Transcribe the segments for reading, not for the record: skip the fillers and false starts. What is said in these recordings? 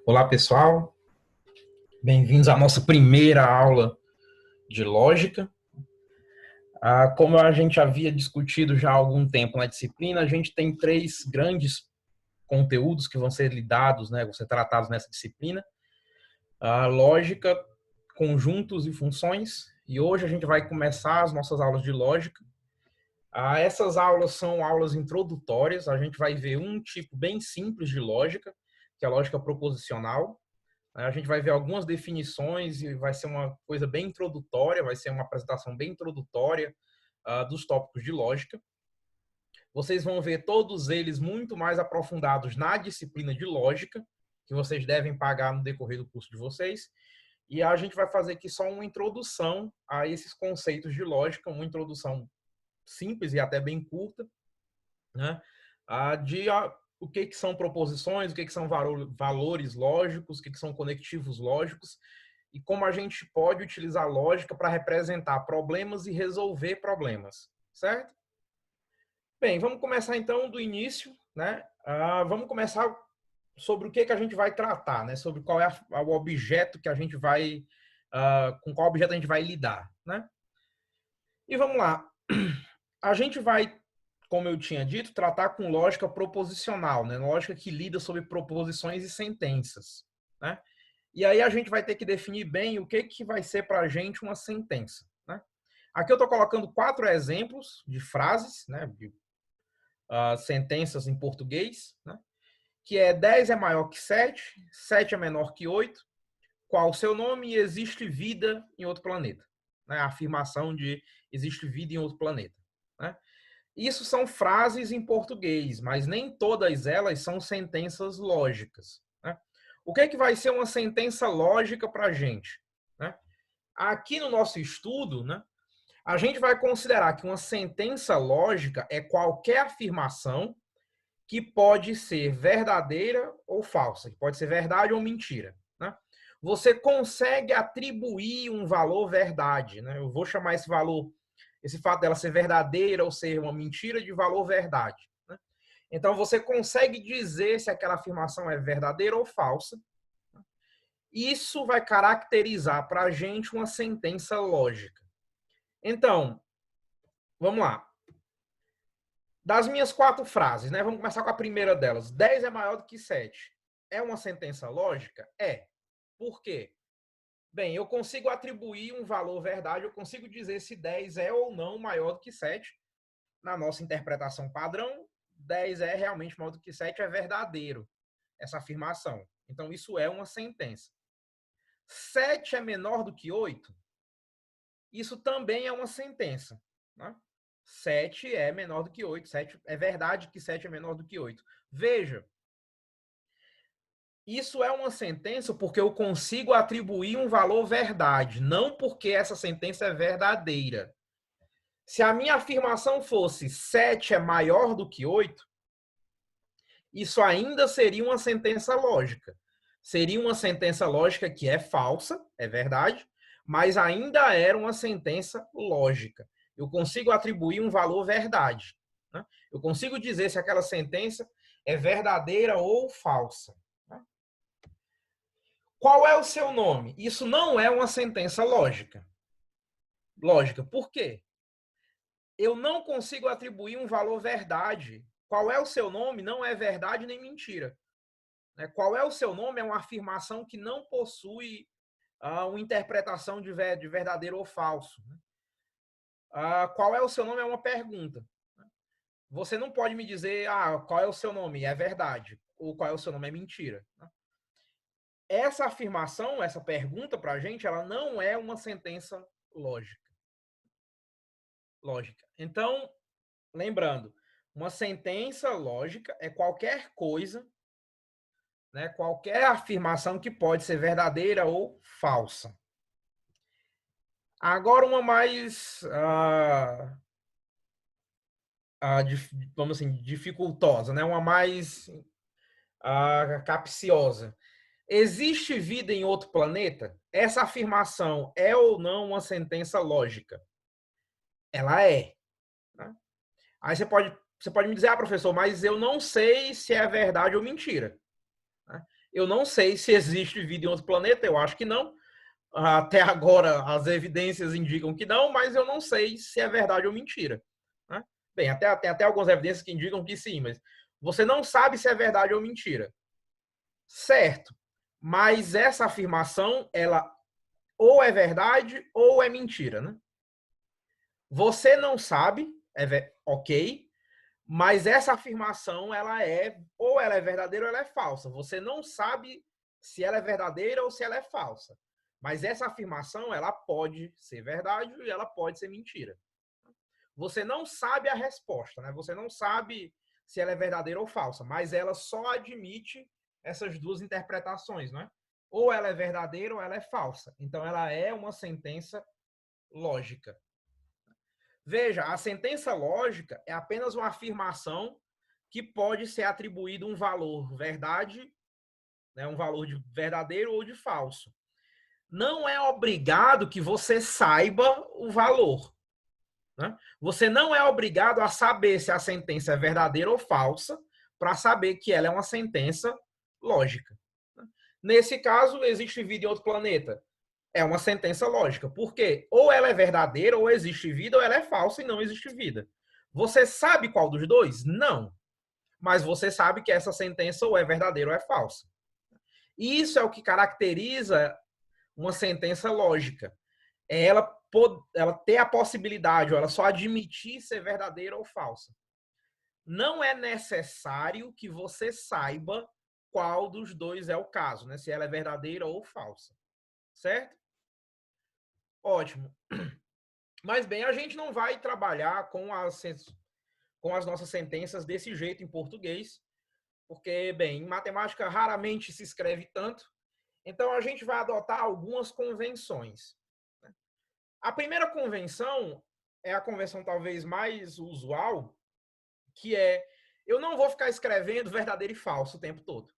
Olá, pessoal. Bem-vindos à nossa primeira aula de lógica. Como a gente havia discutido já há algum tempo na disciplina, a gente tem três grandes conteúdos que vão ser lidados, vão ser tratados nessa disciplina. A lógica, conjuntos e funções. E hoje a gente vai começar as nossas aulas de lógica. Essas aulas são aulas introdutórias. A gente vai ver um tipo bem simples de lógica, que é a lógica proposicional. A gente vai ver algumas definições e vai ser uma coisa bem introdutória, vai ser uma apresentação bem introdutória dos tópicos de lógica. Vocês vão ver todos eles muito mais aprofundados na disciplina de lógica, que vocês devem pagar no decorrer do curso de vocês. E a gente vai fazer aqui só uma introdução a esses conceitos de lógica, uma introdução simples e até bem curta, né? De o que são proposições, o que são valores lógicos, o que são conectivos lógicos, e como a gente pode utilizar lógica para representar problemas e resolver problemas, certo? Bem, vamos começar então do início, né? Vamos começar sobre o que a gente vai tratar, né? Sobre qual é o objeto que a gente vai, com qual objeto a gente vai lidar, né? E vamos lá. A gente vai, como eu tinha dito, tratar com lógica proposicional, né? Lógica que lida sobre proposições e sentenças, né? E aí a gente vai ter que definir bem o que vai ser para a gente uma sentença, né? Aqui eu estou colocando 4 exemplos de frases, né? De sentenças em português, né? Que é 10 é maior que 7, 7 é menor que 8, qual o seu nome e existe vida em outro planeta, né? A afirmação de existe vida em outro planeta, né? Isso são frases em português, mas nem todas elas são sentenças lógicas, né? O que vai ser uma sentença lógica para a gente, né? Aqui no nosso estudo, né, a gente vai considerar que uma sentença lógica é qualquer afirmação que pode ser verdadeira ou falsa, que pode ser verdade ou mentira, né? Você consegue atribuir um valor verdade, né? Eu vou chamar esse valor, esse fato dela ser verdadeira ou ser uma mentira, de valor verdade, né? Então você consegue dizer se aquela afirmação é verdadeira ou falsa. Isso vai caracterizar para a gente uma sentença lógica. Então, vamos lá. Das minhas 4 frases, né? Vamos começar com a primeira delas. 10 é maior do que 7. É uma sentença lógica? É. Por quê? Bem, eu consigo atribuir um valor verdade, eu consigo dizer se 10 é ou não maior do que 7. Na nossa interpretação padrão, 10 é realmente maior do que 7, é verdadeiro essa afirmação. Então, isso é uma sentença. 7 é menor do que 8? Isso também é uma sentença, né? 7 é menor do que 8. 7, é verdade que 7 é menor do que 8. Veja, isso é uma sentença porque eu consigo atribuir um valor verdade, não porque essa sentença é verdadeira. Se a minha afirmação fosse 7 é maior do que 8, isso ainda seria uma sentença lógica. Seria uma sentença lógica que é falsa, é verdade, mas ainda era uma sentença lógica. Eu consigo atribuir um valor verdade, né? Eu consigo dizer se aquela sentença é verdadeira ou falsa, né? Qual é o seu nome? Isso não é uma sentença lógica. Lógica, por quê? Eu não consigo atribuir um valor verdade. Qual é o seu nome? Não é verdade nem mentira. Qual é o seu nome? É uma afirmação que não possui uma interpretação de verdadeiro ou falso. Qual é o seu nome? É uma pergunta. Você não pode me dizer qual é o seu nome? É verdade. Ou qual é o seu nome? É mentira. Essa afirmação, essa pergunta para a gente, ela não é uma sentença lógica. Então, lembrando, uma sentença lógica é qualquer coisa, né, qualquer afirmação que pode ser verdadeira ou falsa. Agora uma mais, vamos assim, dificultosa, né? Uma mais capciosa. Existe vida em outro planeta? Essa afirmação é ou não uma sentença lógica? Ela é, né? Aí você pode me dizer, professor, mas eu não sei se é verdade ou mentira, né? Eu não sei se existe vida em outro planeta, eu acho que não. Até agora, as evidências indicam que não, mas eu não sei se é verdade ou mentira. Né? Bem, tem até algumas evidências que indicam que sim, mas você não sabe se é verdade ou mentira. Certo. Mas essa afirmação, ela ou é verdade ou é mentira, né? Você não sabe, ok, mas essa afirmação, ela é, ou ela é verdadeira ou ela é falsa. Você não sabe se ela é verdadeira ou se ela é falsa. Mas essa afirmação, ela pode ser verdade e ela pode ser mentira. Você não sabe a resposta, né? Você não sabe se ela é verdadeira ou falsa, mas ela só admite essas duas interpretações, não é? Ou ela é verdadeira ou ela é falsa. Então, ela é uma sentença lógica. Veja, a sentença lógica é apenas uma afirmação que pode ser atribuído um valor verdade, né, um valor de verdadeiro ou de falso. Não é obrigado que você saiba o valor. Né? Você não é obrigado a saber se a sentença é verdadeira ou falsa para saber que ela é uma sentença lógica. Nesse caso, existe vida em outro planeta. É uma sentença lógica. Por quê? Ou ela é verdadeira, ou existe vida, ou ela é falsa e não existe vida. Você sabe qual dos dois? Não. Mas você sabe que essa sentença ou é verdadeira ou é falsa. E isso é o que caracteriza uma sentença lógica. É ela ter a possibilidade, ou ela só admitir ser verdadeira ou falsa. Não é necessário que você saiba qual dos dois é o caso, né? Se ela é verdadeira ou falsa. Certo? Ótimo. Mas bem, a gente não vai trabalhar com as nossas sentenças desse jeito em português, porque, bem, em matemática raramente se escreve tanto, então a gente vai adotar algumas convenções. A primeira convenção é a convenção talvez mais usual, que é eu não vou ficar escrevendo verdadeiro e falso o tempo todo.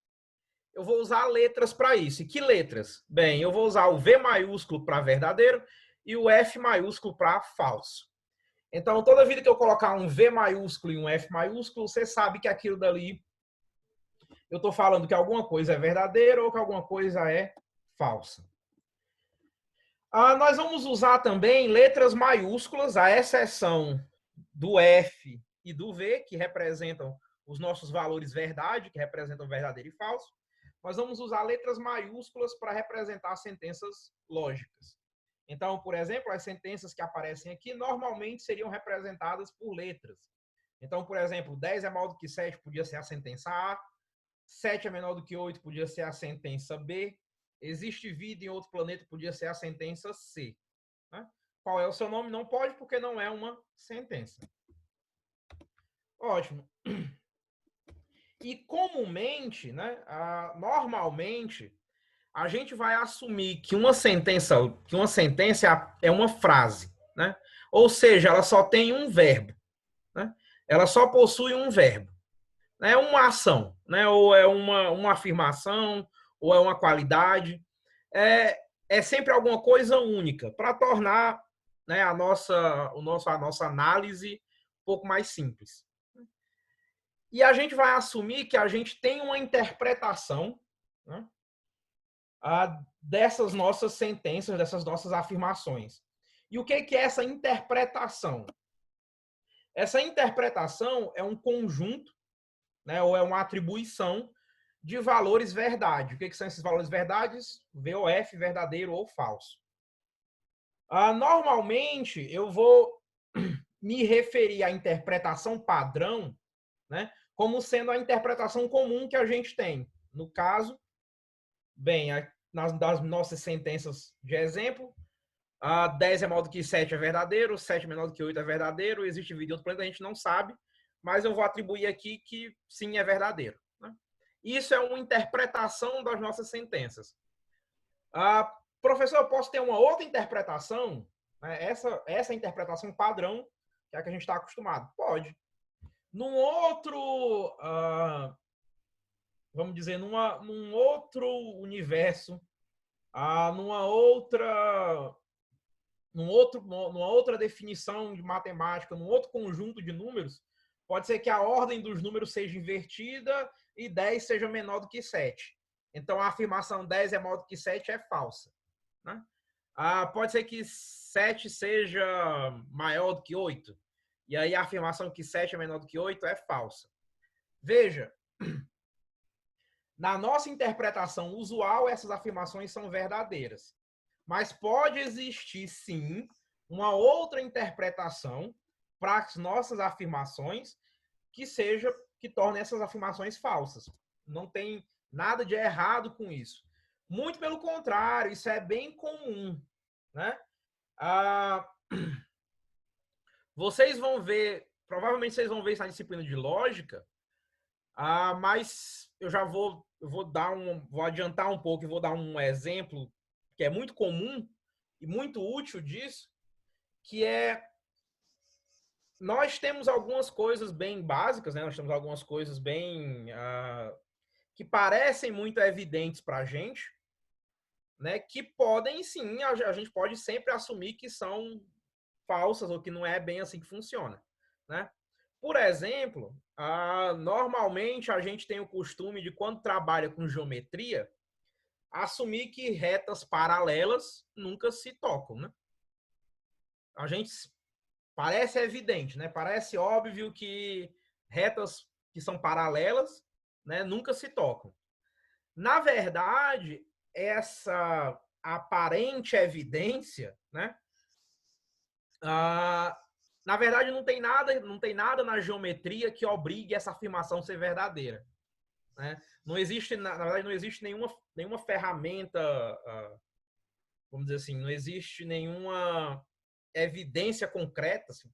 Eu vou usar letras para isso. E que letras? Bem, eu vou usar o V maiúsculo para verdadeiro e o F maiúsculo para falso. Então, toda vida que eu colocar um V maiúsculo e um F maiúsculo, você sabe que aquilo dali, eu estou falando que alguma coisa é verdadeira ou que alguma coisa é falsa. Nós vamos usar também letras maiúsculas, à exceção do F e do V, que representam os nossos valores verdade, que representam verdadeiro e falso. Nós vamos usar letras maiúsculas para representar sentenças lógicas. Então, por exemplo, as sentenças que aparecem aqui normalmente seriam representadas por letras. Então, por exemplo, 10 é maior do que 7 podia ser a sentença A, 7 é menor do que 8 podia ser a sentença B, existe vida em outro planeta podia ser a sentença C. Né? Qual é o seu nome? Não pode, porque não é uma sentença. Ótimo. E comumente, né, normalmente, a gente vai assumir que uma sentença é uma frase, né? Ou seja, ela só tem um verbo, né? Ela só possui um verbo. É uma ação, né? Ou é uma afirmação, ou é uma qualidade. É sempre alguma coisa única para tornar, né, a nossa análise um pouco mais simples. E a gente vai assumir que a gente tem uma interpretação, né, dessas nossas sentenças, dessas nossas afirmações. E o que é essa interpretação? Essa interpretação é um conjunto, né, ou é uma atribuição de valores verdade. O que são esses valores verdades? VOF, verdadeiro ou falso. Normalmente, eu vou me referir à interpretação padrão, né, como sendo a interpretação comum que a gente tem. No caso, bem, das nossas sentenças de exemplo, 10 é maior do que 7 é verdadeiro, 7 é menor do que 8 é verdadeiro, existe vida em outro planeta, a gente não sabe, mas eu vou atribuir aqui que sim é verdadeiro. Né? Isso é uma interpretação das nossas sentenças. Professor, eu posso ter uma outra interpretação? Né? Essa interpretação padrão, que é a que a gente está acostumado? Pode. Num outro, vamos dizer, num outro universo, numa outra definição de matemática, num outro conjunto de números, pode ser que a ordem dos números seja invertida e 10 seja menor do que 7. Então, a afirmação 10 é maior do que 7 é falsa. Né? Pode ser que 7 seja maior do que 8. E aí a afirmação que 7 é menor do que 8 é falsa. Veja, na nossa interpretação usual, essas afirmações são verdadeiras. Mas pode existir, sim, uma outra interpretação para as nossas afirmações que torne essas afirmações falsas. Não tem nada de errado com isso. Muito pelo contrário, isso é bem comum. Né? Vocês vão ver, provavelmente vocês vão ver isso na disciplina de lógica, mas eu já vou adiantar um pouco e vou dar um exemplo que é muito comum e muito útil disso, que é nós temos algumas coisas bem básicas, né? Nós temos algumas coisas bem que parecem muito evidentes para a gente, né? Que podem sim, a gente pode sempre assumir que são falsas ou que não é bem assim que funciona, né? Por exemplo, normalmente a gente tem o costume de, quando trabalha com geometria, assumir que retas paralelas nunca se tocam, né? A gente parece evidente, né? Parece óbvio que retas que são paralelas, né, nunca se tocam. Na verdade, essa aparente evidência, né, na verdade não tem nada na geometria que obrigue essa afirmação a ser verdadeira. Né? Não existe, na verdade, não existe nenhuma ferramenta, vamos dizer assim, não existe nenhuma evidência concreta, assim,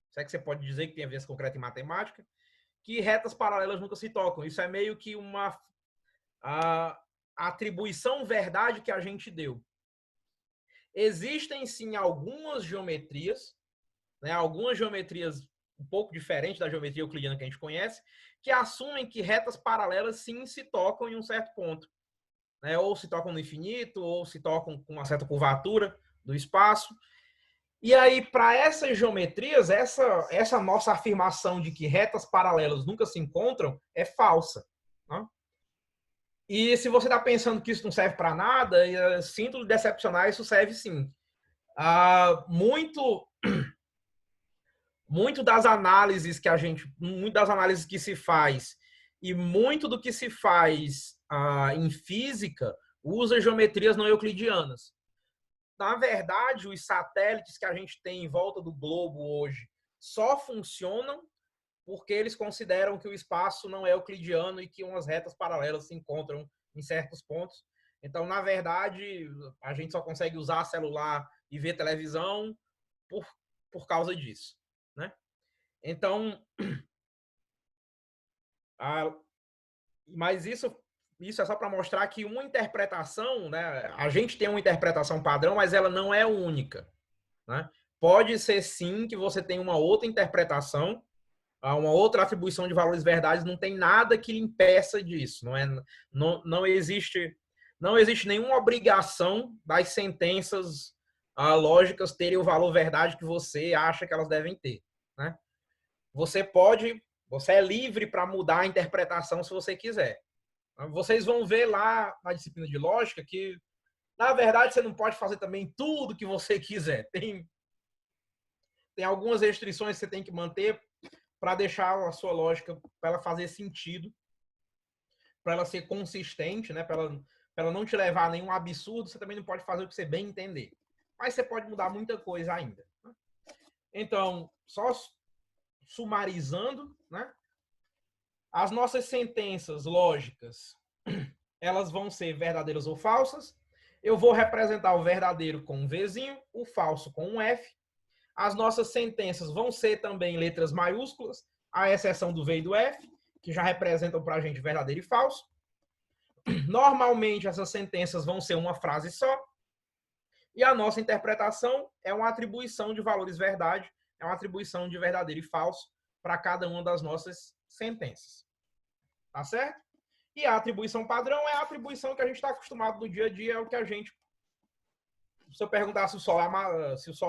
se é que você pode dizer que tem evidência concreta em matemática, que retas paralelas nunca se tocam. Isso é meio que uma atribuição verdade que a gente deu. Existem, sim, algumas geometrias, né, algumas geometrias um pouco diferentes da geometria euclidiana que a gente conhece, que assumem que retas paralelas, sim, se tocam em um certo ponto. Né, ou se tocam no infinito, ou se tocam com uma certa curvatura do espaço. E aí, para essas geometrias, essa nossa afirmação de que retas paralelas nunca se encontram é falsa. Né? E se você está pensando que isso não serve para nada, sinto lhe decepcionar, isso serve sim. Muito das análises que se faz e muito do que se faz em física usa geometrias não euclidianas. Na verdade, os satélites que a gente tem em volta do globo hoje só funcionam porque eles consideram que o espaço não é euclidiano e que umas retas paralelas se encontram em certos pontos. Então, na verdade, a gente só consegue usar celular e ver televisão por causa disso. Né? Então, mas isso é só para mostrar que uma interpretação, né? A gente tem uma interpretação padrão, mas ela não é única. Né? Pode ser sim que você tenha uma outra interpretação, uma outra atribuição de valores verdades, não tem nada que lhe impeça disso. Não existe nenhuma obrigação das sentenças lógicas terem o valor verdade que você acha que elas devem ter. Né? Você é livre para mudar a interpretação se você quiser. Vocês vão ver lá na disciplina de lógica que, na verdade, você não pode fazer também tudo que você quiser. Tem algumas restrições que você tem que manter para deixar a sua lógica, para ela fazer sentido, para ela ser consistente, né? Para ela não te levar a nenhum absurdo. Você também não pode fazer o que você bem entender. Mas você pode mudar muita coisa ainda. Então, só sumarizando, né? As nossas sentenças lógicas, elas vão ser verdadeiras ou falsas. Eu vou representar o verdadeiro com um Vzinho, o falso com um F. As nossas sentenças vão ser também letras maiúsculas, à exceção do V e do F, que já representam para a gente verdadeiro e falso. Normalmente, essas sentenças vão ser uma frase só. E a nossa interpretação é uma atribuição de valores verdade, é uma atribuição de verdadeiro e falso para cada uma das nossas sentenças. Tá certo? E a atribuição padrão é a atribuição que a gente está acostumado no dia a dia, é o que a gente... Se eu perguntar se o sol é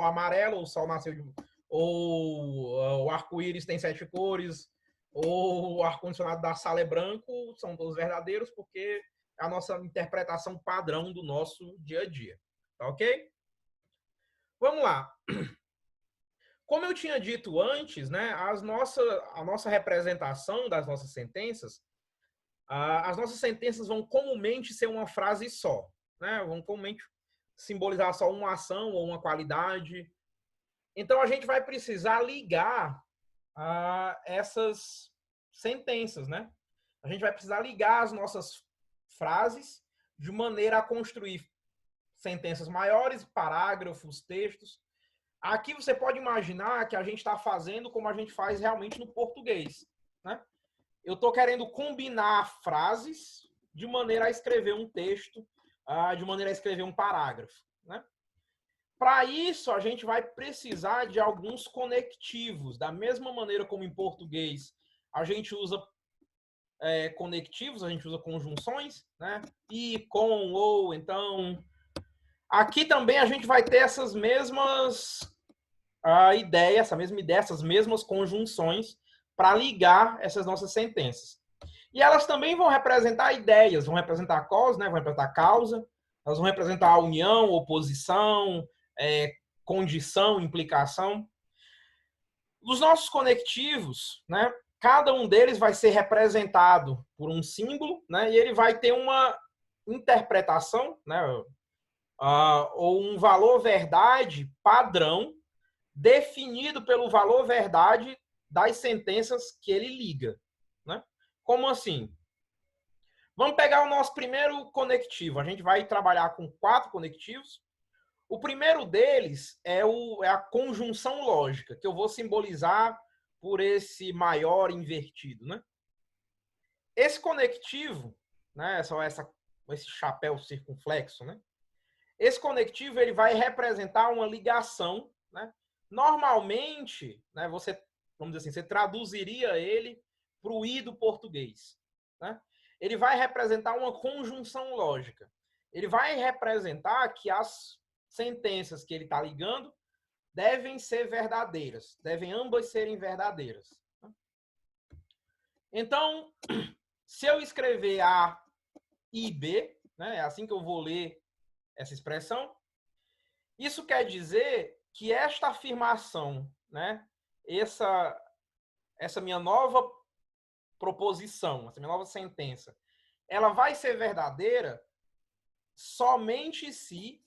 amarelo, ou o sol nasceu ou o arco-íris tem 7 cores, ou o ar-condicionado da sala é branco, são todos verdadeiros, porque a nossa interpretação padrão do nosso dia a dia. Tá ok? Vamos lá. Como eu tinha dito antes, né, a nossa representação das nossas sentenças, as nossas sentenças vão comumente ser uma frase só, né? Vão comumente simbolizar só uma ação ou uma qualidade. Então, a gente vai precisar ligar essas sentenças, né? A gente vai precisar ligar as nossas frases de maneira a construir sentenças maiores, parágrafos, textos. Aqui você pode imaginar que a gente está fazendo como a gente faz realmente no português, né? Eu estou querendo combinar frases de maneira a escrever um texto, de maneira a escrever um parágrafo, né? Para isso, a gente vai precisar de alguns conectivos. Da mesma maneira como em português a gente usa conectivos, a gente usa conjunções, né? E, com, ou, então. Aqui também a gente vai ter essas mesmas ideias, essa mesma ideia, essas mesmas conjunções para ligar essas nossas sentenças. E elas também vão representar ideias, vão representar causa, né? Vão representar causa, elas vão representar a união, oposição, condição, implicação. Os nossos conectivos, né? Cada um deles vai ser representado por um símbolo, né? E ele vai ter uma interpretação, né? Ou um valor verdade padrão definido pelo valor verdade das sentenças que ele liga, né? Como assim? Vamos pegar o nosso primeiro conectivo. A gente vai trabalhar com 4 conectivos. O primeiro deles é a conjunção lógica, que eu vou simbolizar por esse maior invertido, né? Esse conectivo, né, esse chapéu circunflexo, né? Esse conectivo ele vai representar uma ligação, né? Normalmente, né, vamos dizer assim, você traduziria ele para o I do português, né? Ele vai representar uma conjunção lógica. Ele vai representar que as sentenças que ele está ligando devem ser verdadeiras, devem ambas serem verdadeiras. Então, se eu escrever A e B, né, é assim que eu vou ler essa expressão, isso quer dizer que esta afirmação, né, essa minha nova proposição, essa minha nova sentença, ela vai ser verdadeira somente se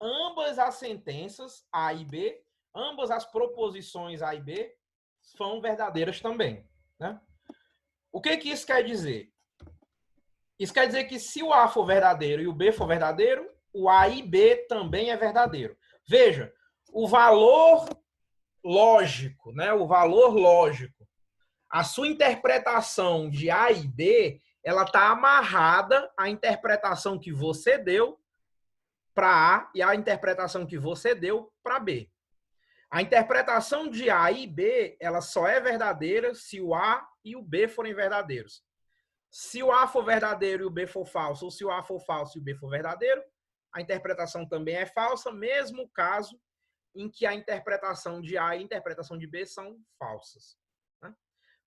ambas as sentenças A e B, ambas as proposições A e B, são verdadeiras também, né? O que isso quer dizer? Isso quer dizer que se o A for verdadeiro e o B for verdadeiro, o A e B também é verdadeiro. Veja, o valor lógico, né? O valor lógico, a sua interpretação de A e B, ela está amarrada à interpretação que você deu para A e à interpretação que você deu para B. A interpretação de A e B, ela só é verdadeira se o A e o B forem verdadeiros. Se o A for verdadeiro e o B for falso, ou se o A for falso e o B for verdadeiro, a interpretação também é falsa, mesmo caso em que a interpretação de A e a interpretação de B são falsas. Né?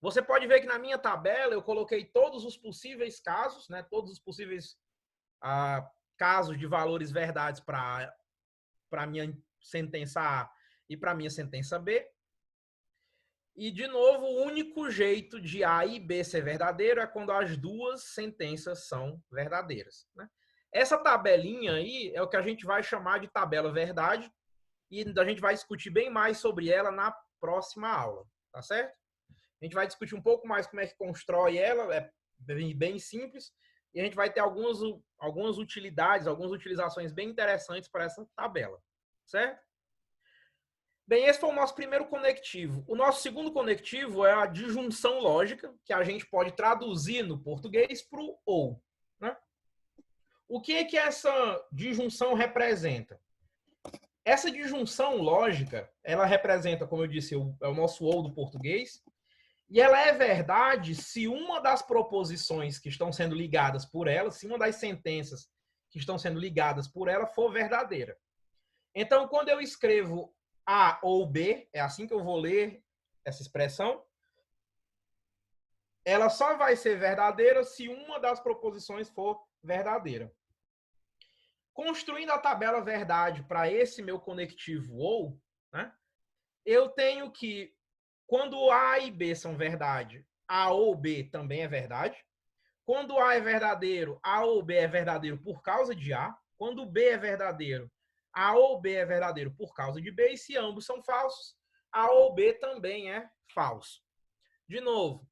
Você pode ver que na minha tabela eu coloquei todos os possíveis casos, né? Todos os possíveis casos de valores verdades para a minha sentença A e para a minha sentença B. E, de novo, o único jeito de A e B ser verdadeiro é quando as duas sentenças são verdadeiras. Né? Essa tabelinha aí é o que a gente vai chamar de tabela verdade e a gente vai discutir bem mais sobre ela na próxima aula, tá certo? A gente vai discutir um pouco mais como é que constrói ela, é bem simples, e a gente vai ter algumas utilidades, algumas utilizações bem interessantes para essa tabela, certo? Bem, esse foi o nosso primeiro conectivo. O nosso segundo conectivo é a disjunção lógica, que a gente pode traduzir no português para o ou. Né? O que essa disjunção representa? Essa disjunção lógica, ela representa, como eu disse, é o nosso ou do português, e ela é verdade se uma das proposições que estão sendo ligadas por ela, se uma das sentenças que estão sendo ligadas por ela for verdadeira. Então, quando eu escrevo A ou B, é assim que eu vou ler essa expressão, ela só vai ser verdadeira se uma das proposições for verdadeira. Construindo a tabela verdade para esse meu conectivo ou, né, eu tenho que, quando A e B são verdade, A ou B também é verdade. Quando A é verdadeiro, A ou B é verdadeiro por causa de A. Quando B é verdadeiro, A ou B é verdadeiro por causa de B. E se ambos são falsos, A ou B também é falso. De novo,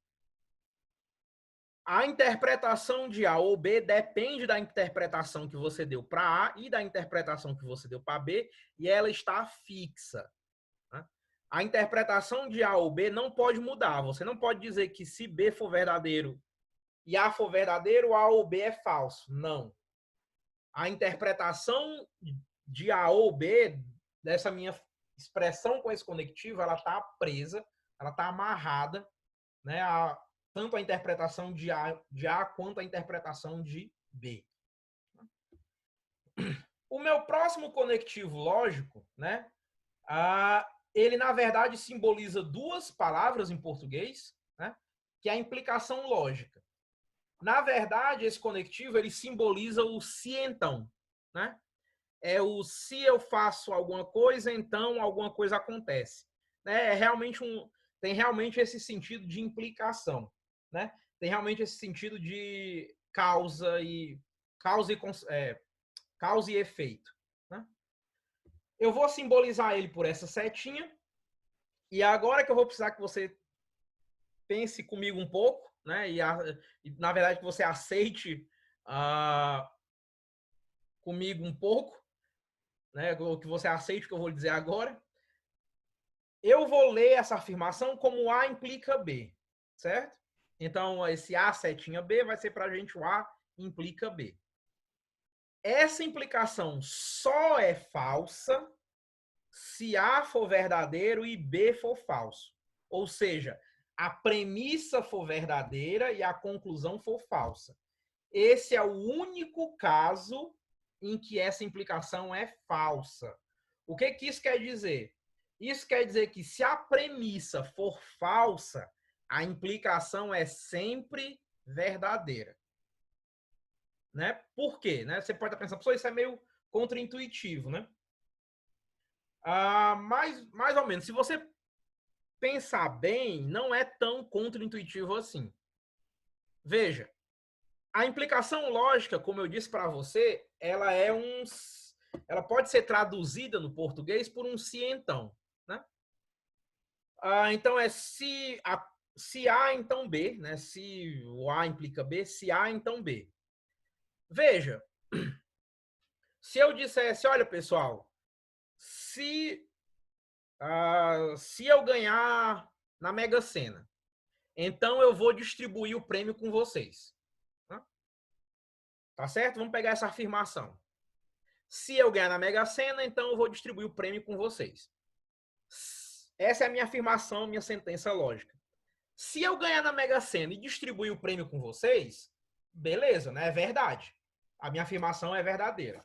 a interpretação de A ou B depende da interpretação que você deu para A e da interpretação que você deu para B, e ela está fixa. Né? A interpretação de A ou B não pode mudar. Você não pode dizer que se B for verdadeiro e A for verdadeiro, A ou B é falso. Não. A interpretação de A ou B, dessa minha expressão com esse conectivo, ela está presa, ela está amarrada, né, tanto a interpretação de A quanto a interpretação de B. O meu próximo conectivo lógico, né, ele, na verdade, simboliza duas palavras em português, né, que é a implicação lógica. Na verdade, esse conectivo ele simboliza o se então, né? É o se eu faço alguma coisa, então alguma coisa acontece. É realmente tem realmente esse sentido de implicação, né? Tem realmente esse sentido de causa e efeito. Né? Eu vou simbolizar ele por essa setinha e agora que eu vou precisar que você pense comigo um pouco, né? E na verdade que você aceite comigo um pouco, né? Que você aceite o que eu vou lhe dizer agora. Eu vou ler essa afirmação como A implica B, certo? Então, esse A setinha B vai ser para a gente o A implica B. Essa implicação só é falsa se A for verdadeiro e B for falso. Ou seja, a premissa for verdadeira e a conclusão for falsa. Esse é o único caso em que essa implicação é falsa. O que isso quer dizer? Isso quer dizer que se a premissa for falsa, a implicação é sempre verdadeira. Né? Por quê? Né? Você pode estar pensando, pessoal, isso é meio contraintuitivo, né? Mais ou menos. Se você pensar bem, não é tão contraintuitivo assim. Veja, a implicação lógica, como eu disse para você, ela pode ser traduzida no português por um se então, né? Então é se A então B, né? Se o A implica B, se A então B. Veja, se eu dissesse, olha pessoal, se eu ganhar na Mega Sena, então eu vou distribuir o prêmio com vocês. Tá certo? Vamos pegar essa afirmação. Se eu ganhar na Mega Sena, então eu vou distribuir o prêmio com vocês. Essa é a minha afirmação, minha sentença lógica. Se eu ganhar na Mega Sena e distribuir o prêmio com vocês, beleza, né? É verdade. A minha afirmação é verdadeira.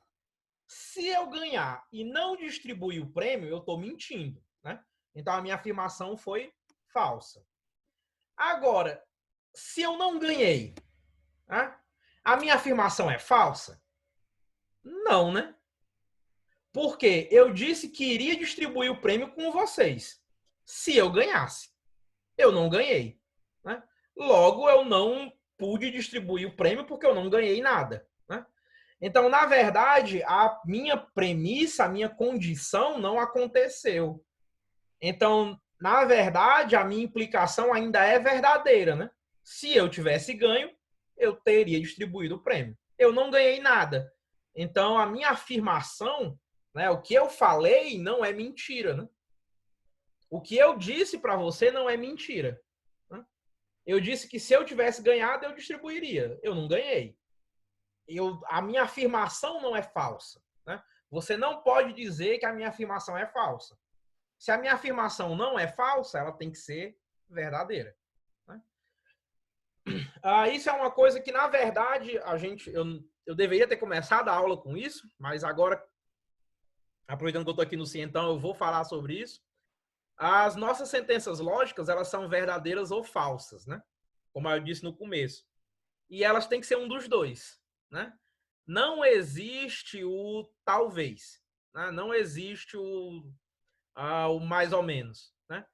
Se eu ganhar e não distribuir o prêmio, eu estou mentindo, né? Então a minha afirmação foi falsa. Agora, se eu não ganhei, né? A minha afirmação é falsa? Não, né? Porque eu disse que iria distribuir o prêmio com vocês. Se eu ganhasse. Eu não ganhei. Né? Logo, eu não pude distribuir o prêmio porque eu não ganhei nada. Né? Então, na verdade, a minha premissa, a minha condição não aconteceu. Então, na verdade, a minha implicação ainda é verdadeira. Né? Se eu tivesse ganho, eu teria distribuído o prêmio. Eu não ganhei nada. Então, a minha afirmação, né, o que eu falei não é mentira. Né? O que eu disse para você não é mentira. Né? Eu disse que se eu tivesse ganhado, eu distribuiria. Eu não ganhei. A minha afirmação não é falsa. Né? Você não pode dizer que a minha afirmação é falsa. Se a minha afirmação não é falsa, ela tem que ser verdadeira. Né? Isso é uma coisa que, na verdade, eu deveria ter começado a aula com isso, mas agora, aproveitando que eu estou aqui no Cientão, eu vou falar sobre isso. As nossas sentenças lógicas, elas são verdadeiras ou falsas, né? Como eu disse no começo. E elas têm que ser um dos dois, né? não existe o talvez, né? Não existe o mais ou menos, né?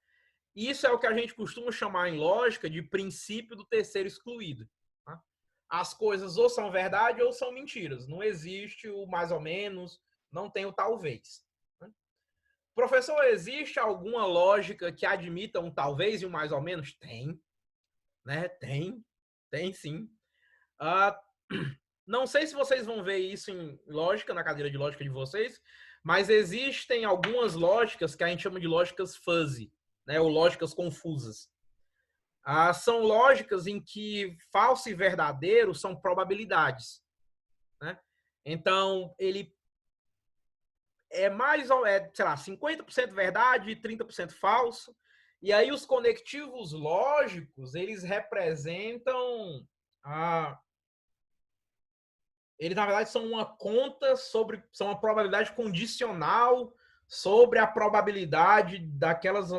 Isso é o que a gente costuma chamar em lógica de princípio do terceiro excluído. Tá? As coisas ou são verdade ou são mentiras. Não existe o mais ou menos, não tem o talvez. Né? Professor, existe alguma lógica que admita um talvez e um mais ou menos? Tem, né? Tem sim. Ah, não sei se vocês vão ver isso em lógica, na cadeira de lógica de vocês, mas existem algumas lógicas que a gente chama de lógicas fuzzy, né? Ou lógicas confusas. São lógicas em que falso e verdadeiro são probabilidades, né? Então, ele é mais, sei lá, 50% verdade e 30% falso. E aí os conectivos lógicos, eles representam eles na verdade são uma conta sobre, são uma probabilidade condicional sobre a probabilidade daquelas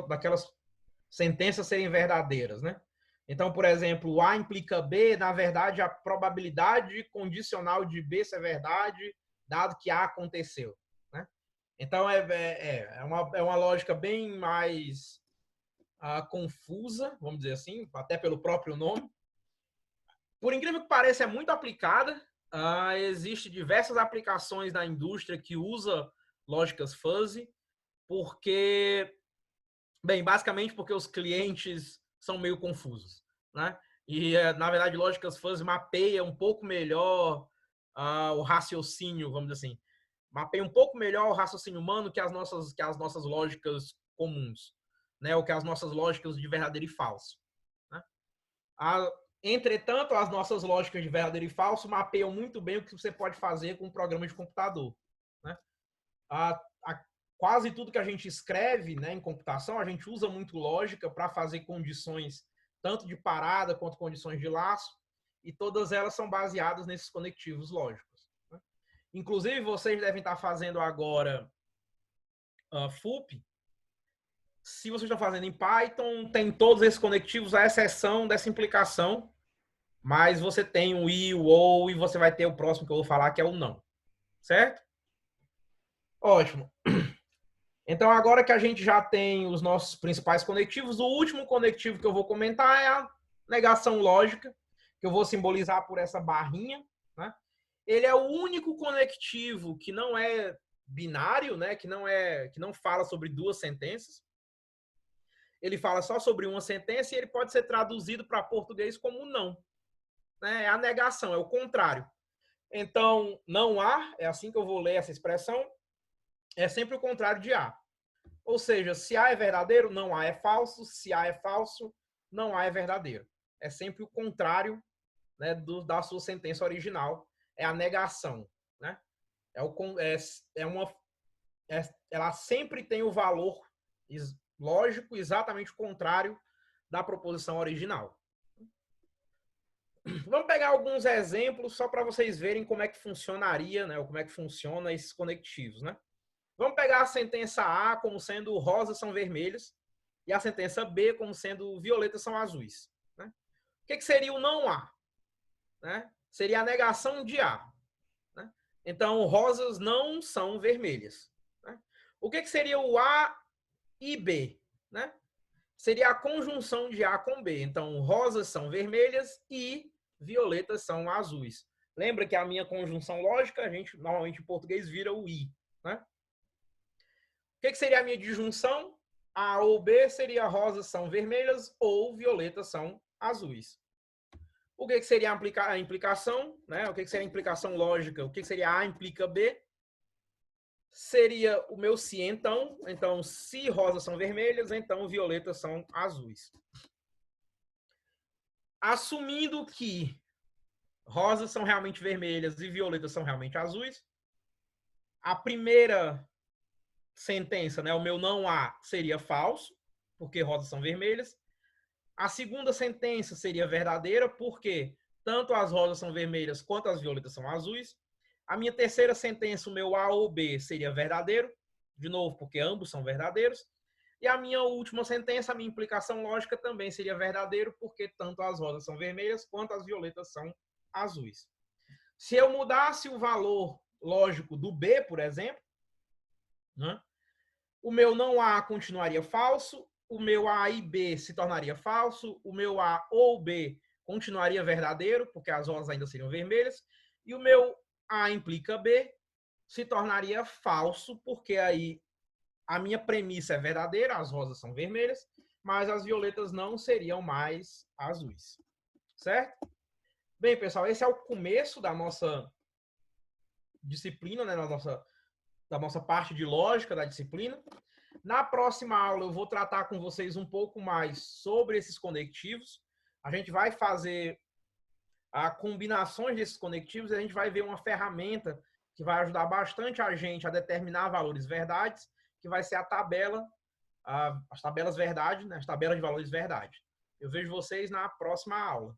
sentenças serem verdadeiras, né? Então, por exemplo, A implica B, na verdade, a probabilidade condicional de B ser verdade, dado que A aconteceu, né? Então, é uma lógica bem mais confusa, vamos dizer assim, até pelo próprio nome. Por incrível que pareça, é muito aplicada. Existem diversas aplicações na indústria que usa lógicas fuzzy, porque, bem, basicamente porque os clientes são meio confusos, né? E, na verdade, lógicas fuzzy mapeia um pouco melhor o raciocínio, vamos dizer assim. Mapeia um pouco melhor o raciocínio humano que as nossas lógicas comuns, né? Ou que as nossas lógicas de verdadeiro e falso. Né? Entretanto, as nossas lógicas de verdadeiro e falso mapeiam muito bem o que você pode fazer com um programa de computador. Né? Quase tudo que a gente escreve, né, em computação, a gente usa muito lógica para fazer condições tanto de parada quanto condições de laço, e todas elas são baseadas nesses conectivos lógicos. Né? Inclusive, vocês devem estar fazendo agora FUP. Se vocês estão fazendo em Python, tem todos esses conectivos, à exceção dessa implicação, mas você tem o i, o ou, e você vai ter o próximo que eu vou falar, que é o não. Certo? Ótimo. Então, agora que a gente já tem os nossos principais conectivos, o último conectivo que eu vou comentar é a negação lógica, que eu vou simbolizar por essa barrinha. Né? Ele é o único conectivo que não é binário, né? que não fala sobre duas sentenças. Ele fala só sobre uma sentença e ele pode ser traduzido para português como não. Né? É a negação, é o contrário. Então, não há, é assim que eu vou ler essa expressão, é sempre o contrário de A. Ou seja, se A é verdadeiro, não A é falso. Se A é falso, não A é verdadeiro. É sempre o contrário, né, da sua sentença original. É a negação. Né? Ela sempre tem o valor lógico exatamente o contrário da proposição original. Vamos pegar alguns exemplos só para vocês verem como é que funcionaria, né, ou como é que funciona esses conectivos. Né? Vamos pegar a sentença A como sendo rosas são vermelhas e a sentença B como sendo violetas são azuis. Né? O que seria o não A? Né? Seria a negação de A. Né? Então, rosas não são vermelhas. Né? O que seria o A e B? Né? Seria a conjunção de A com B. Então, rosas são vermelhas e violetas são azuis. Lembra que a minha conjunção lógica, a gente normalmente em português vira o I. Né? O que seria a minha disjunção? A ou B seria rosas são vermelhas ou violetas são azuis. O que seria a implicação? Né? O que seria a implicação lógica? O que seria A implica B? Seria o meu se então. Então, se rosas são vermelhas, então violetas são azuis. Assumindo que rosas são realmente vermelhas e violetas são realmente azuis, a primeira sentença, né, o meu não há, seria falso, porque rosas são vermelhas. A segunda sentença seria verdadeira, porque tanto as rosas são vermelhas quanto as violetas são azuis. A minha terceira sentença, o meu A ou B, seria verdadeiro, de novo, porque ambos são verdadeiros. E a minha última sentença, a minha implicação lógica, também seria verdadeiro, porque tanto as rosas são vermelhas quanto as violetas são azuis. Se eu mudasse o valor lógico do B, por exemplo, né, o meu não A continuaria falso, o meu A e B se tornaria falso, o meu A ou B continuaria verdadeiro, porque as rosas ainda seriam vermelhas, e o meu A implica B se tornaria falso, porque aí a minha premissa é verdadeira, as rosas são vermelhas, mas as violetas não seriam mais azuis. Certo? Bem, pessoal, esse é o começo da nossa disciplina, né, da nossa parte de lógica da disciplina. Na próxima aula eu vou tratar com vocês um pouco mais sobre esses conectivos. A gente vai fazer combinações desses conectivos e a gente vai ver uma ferramenta que vai ajudar bastante a gente a determinar valores verdades, que vai ser a tabela, as tabelas verdade, né, as tabelas de valores verdade. Eu vejo vocês na próxima aula.